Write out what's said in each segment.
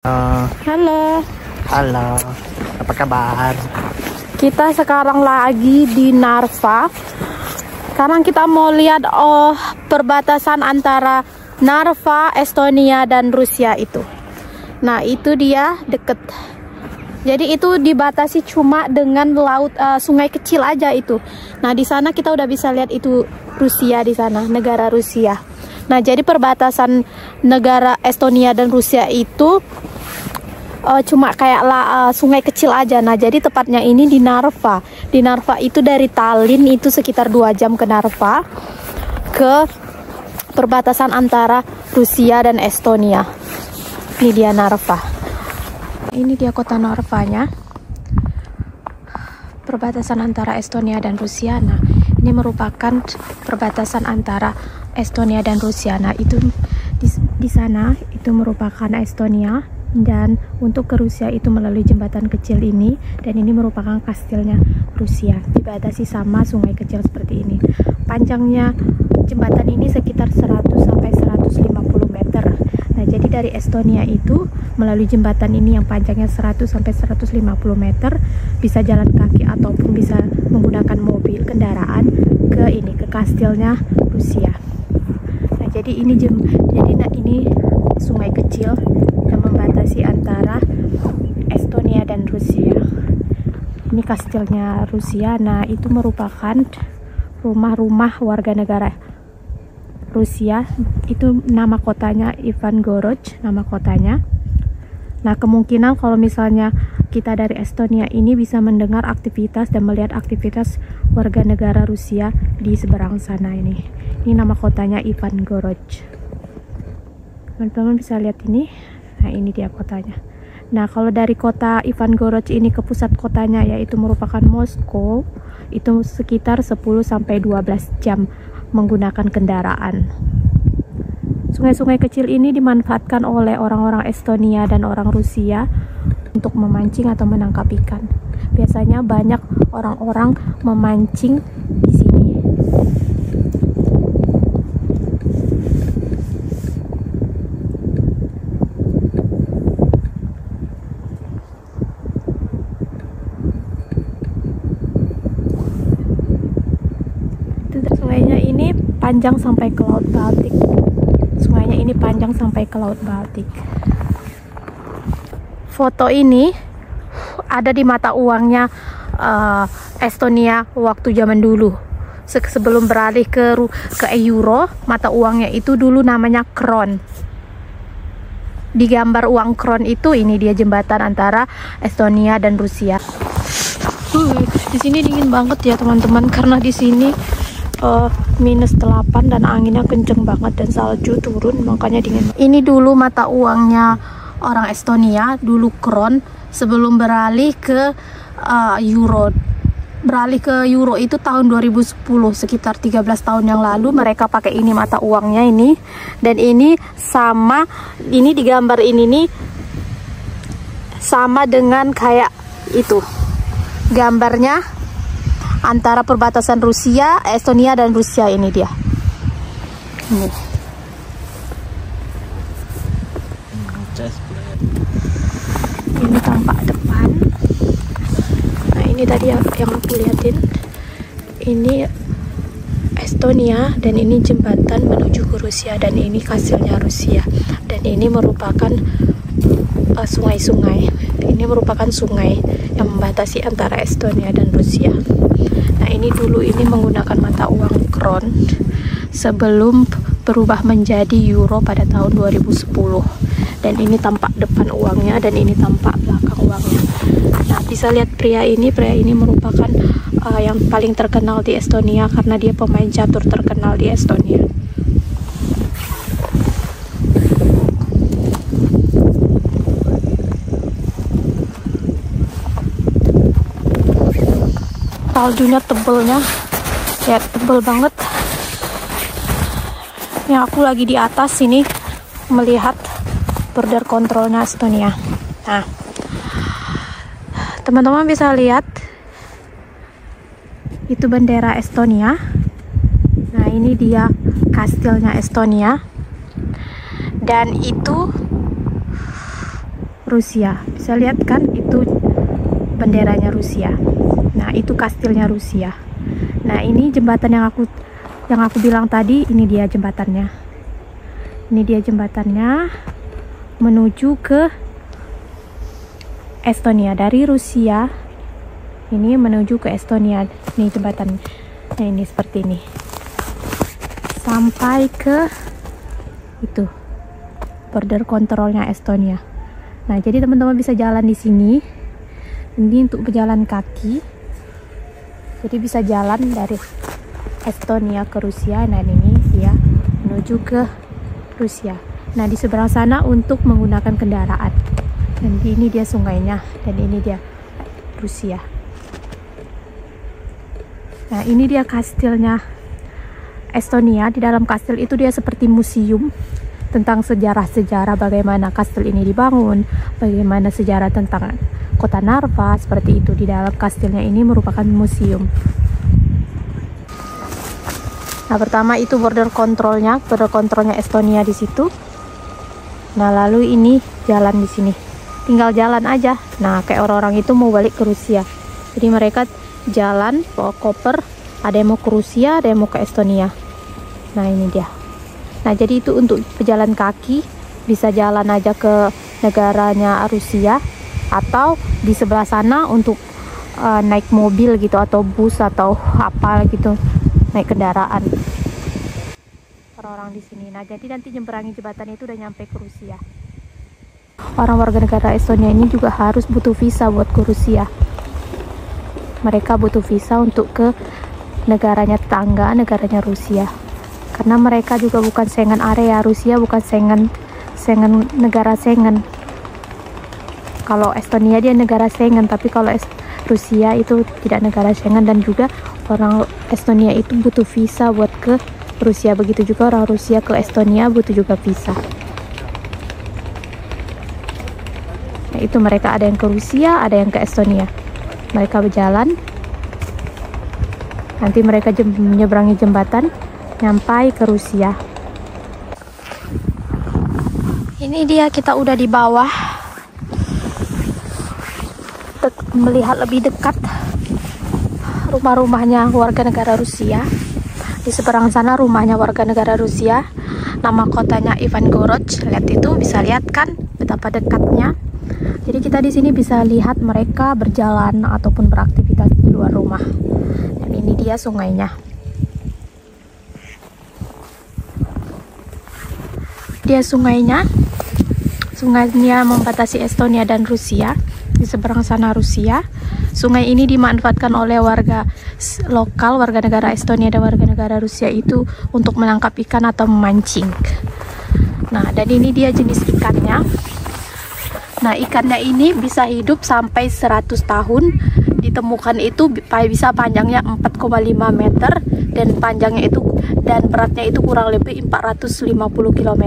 Halo, Halo, apa kabar? kita sekarang lagi di Narva. Sekarang kita mau lihat perbatasan antara Narva, Estonia dan Rusia itu. Nah, itu dia deket. Jadi itu dibatasi cuma dengan laut, sungai kecil aja itu. Nah, di sana kita udah bisa lihat itu Rusia di sana, negara Rusia. Nah, jadi perbatasan negara Estonia dan Rusia itu cuma kayak sungai kecil aja. Nah, jadi tepatnya ini di Narva. Di Narva itu dari Tallinn itu sekitar 2 jam ke Narva, ke perbatasan antara Rusia dan Estonia. Ini dia Narva. Ini dia kota Narvanya. Perbatasan antara Estonia dan Rusia. Nah, ini merupakan perbatasan antara Estonia dan Rusia. Nah, itu di sana itu merupakan Estonia. Dan untuk ke Rusia itu melalui jembatan kecil ini, dan ini merupakan kastilnya Rusia, dibatasi sama sungai kecil seperti ini. Panjangnya jembatan ini sekitar 100 sampai 150 meter. Nah, jadi dari Estonia itu melalui jembatan ini yang panjangnya 100 sampai 150 meter bisa jalan kaki ataupun bisa menggunakan mobil kendaraan ke kastilnya Rusia. Nah, jadi ini sungai kecil yang membatasi antara Estonia dan Rusia. Ini kastilnya Rusia. Nah, itu merupakan rumah-rumah warga negara Rusia. Itu nama kotanya Ivangorod, nama kotanya. Nah, kemungkinan kalau misalnya kita dari Estonia ini bisa mendengar aktivitas dan melihat aktivitas warga negara Rusia di seberang sana ini. Ini nama kotanya Ivangorod. Teman-teman bisa lihat ini. Nah, ini dia kotanya. Nah, kalau dari kota Ivangorod ini ke pusat kotanya yaitu merupakan Moskow, itu sekitar 10 sampai 12 jam menggunakan kendaraan. Sungai-sungai kecil ini dimanfaatkan oleh orang-orang Estonia dan orang Rusia untuk memancing atau menangkap ikan. Biasanya banyak orang-orang memancing di sini. Sungainya ini panjang sampai ke Laut Baltik. Sungainya ini panjang sampai ke Laut Baltik. Foto ini ada di mata uangnya Estonia waktu zaman dulu. Sebelum beralih ke euro, mata uangnya itu dulu namanya kron. Di gambar uang kron itu ini dia jembatan antara Estonia dan Rusia. Di sini dingin banget ya teman-teman, karena di sini -8 dan anginnya kenceng banget dan salju turun, makanya dingin. Ini dulu mata uangnya orang Estonia, dulu kron, sebelum beralih ke euro. Beralih ke euro itu tahun 2010, sekitar 13 tahun yang lalu mereka pakai ini mata uangnya ini. Dan ini sama, ini di gambar ini nih sama dengan kayak itu gambarnya antara perbatasan Rusia, Estonia dan Rusia. Ini dia. Ini tampak depan. Nah, ini tadi yang aku liatin. Ini Estonia dan ini jembatan menuju ke Rusia, dan ini kastilnya Rusia. Dan ini merupakan sungai-sungai. Ini merupakan sungai yang membatasi antara Estonia dan Rusia. Nah, ini dulu ini menggunakan mata uang kron sebelum berubah menjadi euro pada tahun 2010. Dan ini tampak depan uangnya dan ini tampak belakang uangnya. Nah, bisa lihat pria ini merupakan yang paling terkenal di Estonia karena dia pemain catur terkenal di Estonia. Saljunya tebelnya ya, tebel banget. Yang aku lagi di atas sini melihat border controlnya Estonia. Nah, teman-teman bisa lihat itu bendera Estonia. Nah, ini dia kastilnya Estonia. Dan itu Rusia. Bisa lihat kan, itu benderanya Rusia. Nah, itu kastilnya Rusia. Nah, ini jembatan yang aku bilang tadi. Ini dia jembatannya. Ini dia jembatannya menuju ke Estonia. Dari Rusia ini menuju ke Estonia. Ini jembatan. Nah, ini seperti ini. Sampai ke itu border kontrolnya Estonia. Nah, jadi teman-teman bisa jalan di sini. Ini untuk pejalan kaki. Jadi bisa jalan dari Estonia ke Rusia. Nah, ini dia menuju ke Rusia. Nah, di seberang sana untuk menggunakan kendaraan. Dan ini dia sungainya, dan ini dia Rusia. Nah, ini dia kastilnya Estonia. Di dalam kastil itu dia seperti museum tentang sejarah-sejarah bagaimana kastil ini dibangun, bagaimana sejarah tentang kota Narva, seperti itu. Di dalam kastilnya ini merupakan museum. Nah, pertama itu border kontrolnya Estonia di situ. Nah, lalu ini jalan di sini. Tinggal jalan aja. Nah, kayak orang-orang itu mau balik ke Rusia. Jadi mereka jalan bawa koper, ada yang mau ke Rusia, ada yang mau ke Estonia. Nah, ini dia. Nah, jadi itu untuk pejalan kaki, bisa jalan aja ke negaranya Rusia, atau di sebelah sana untuk naik mobil gitu, atau bus, atau apa gitu, naik kendaraan orang-orang di sini. Nah, jadi nanti nyeberangi jembatan itu udah nyampe ke Rusia. Orang warga negara Estonia ini juga harus butuh visa buat ke Rusia. Mereka butuh visa untuk ke negaranya tetangga, negaranya Rusia. Karena mereka juga bukan Schengen area. Rusia bukan negara Schengen. Kalau Estonia dia negara Schengen, tapi kalau Rusia itu tidak negara Schengen. Dan juga orang Estonia itu butuh visa buat ke Rusia. Begitu juga orang Rusia ke Estonia butuh juga visa. Nah, itu mereka ada yang ke Rusia, ada yang ke Estonia. Mereka berjalan. Nanti mereka menyeberangi jembatan, nyampai ke Rusia. Ini dia, kita udah di bawah. Melihat lebih dekat rumah-rumahnya warga negara Rusia. Di seberang sana rumahnya warga negara Rusia. Nama kotanya Ivangorod. Lihat itu, bisa lihat kan betapa dekatnya. Jadi kita di sini bisa lihat mereka berjalan ataupun beraktivitas di luar rumah. Dan ini dia sungainya. Dia sungainya membatasi Estonia dan Rusia. Di seberang sana Rusia. Sungai ini dimanfaatkan oleh warga lokal, warga negara Estonia dan warga negara Rusia itu untuk menangkap ikan atau memancing. Nah, dan ini dia jenis ikannya. Nah, ikannya ini bisa hidup sampai 100 tahun. Ditemukan itu bisa panjangnya 4,5 meter dan panjangnya itu dan beratnya itu kurang lebih 450 km.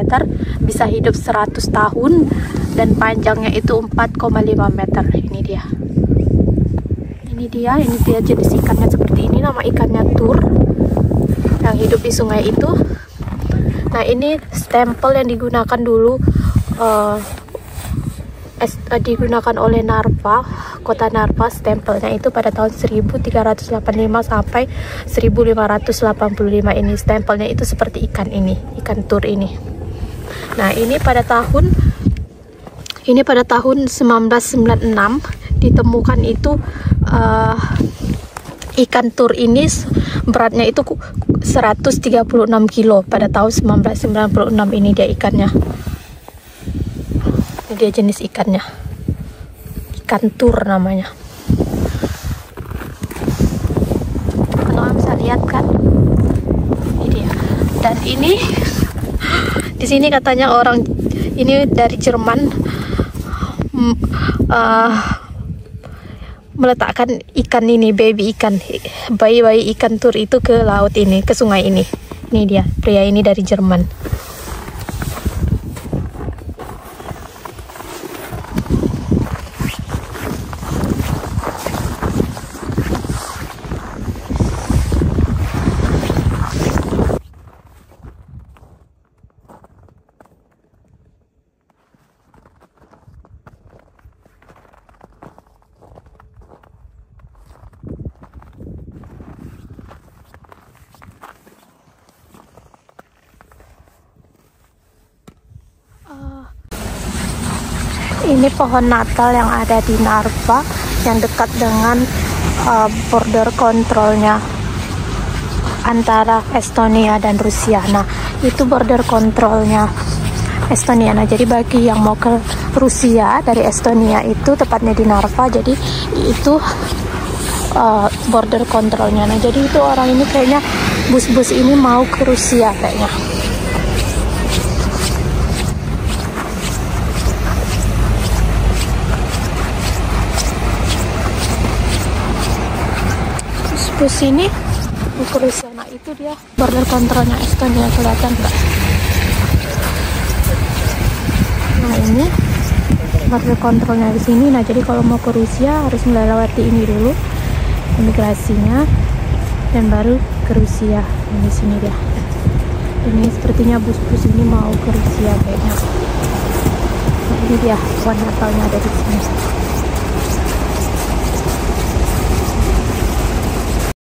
Bisa hidup 100 tahun dan panjangnya itu 4,5 meter. Ini dia. Ini dia jenis ikannya seperti ini. Nama ikannya tur yang hidup di sungai itu. Nah, ini stempel yang digunakan dulu digunakan oleh Narva, kota Narva. Stempelnya itu pada tahun 1385 sampai 1585. Ini stempelnya itu seperti ikan ini, ikan tur ini. Nah, ini pada tahun 1996 ditemukan itu ikan tur ini beratnya itu 136 kilo pada tahun 1996. Ini dia ikannya. Ini dia jenis ikannya, ikan tur namanya. Teman-teman bisa lihat kan, ini dia. Dan ini di sini katanya orang ini dari Jerman meletakkan ikan ini, bayi ikan tur itu ke laut ini, ke sungai ini. Ini dia, pria ini dari Jerman. Ini pohon Natal yang ada di Narva yang dekat dengan border kontrolnya antara Estonia dan Rusia. Nah, itu border kontrolnya Estonia. Nah, jadi bagi yang mau ke Rusia dari Estonia itu tepatnya di Narva, jadi itu border kontrolnya. Nah, jadi itu orang ini kayaknya bus-bus ini mau ke Rusia kayaknya. Bus ini mau ke Rusia. Nah, itu dia border kontrolnya Estonia, kelihatan nggak? Nah, ini border kontrolnya di sini. Nah, jadi kalau mau ke Rusia harus melewati ini dulu imigrasinya dan baru ke Rusia. Nah, di sini dia. Ini sepertinya bus-bus ini mau ke Rusia kayaknya. Nah, ini dia pohon Natalnya ada di sini.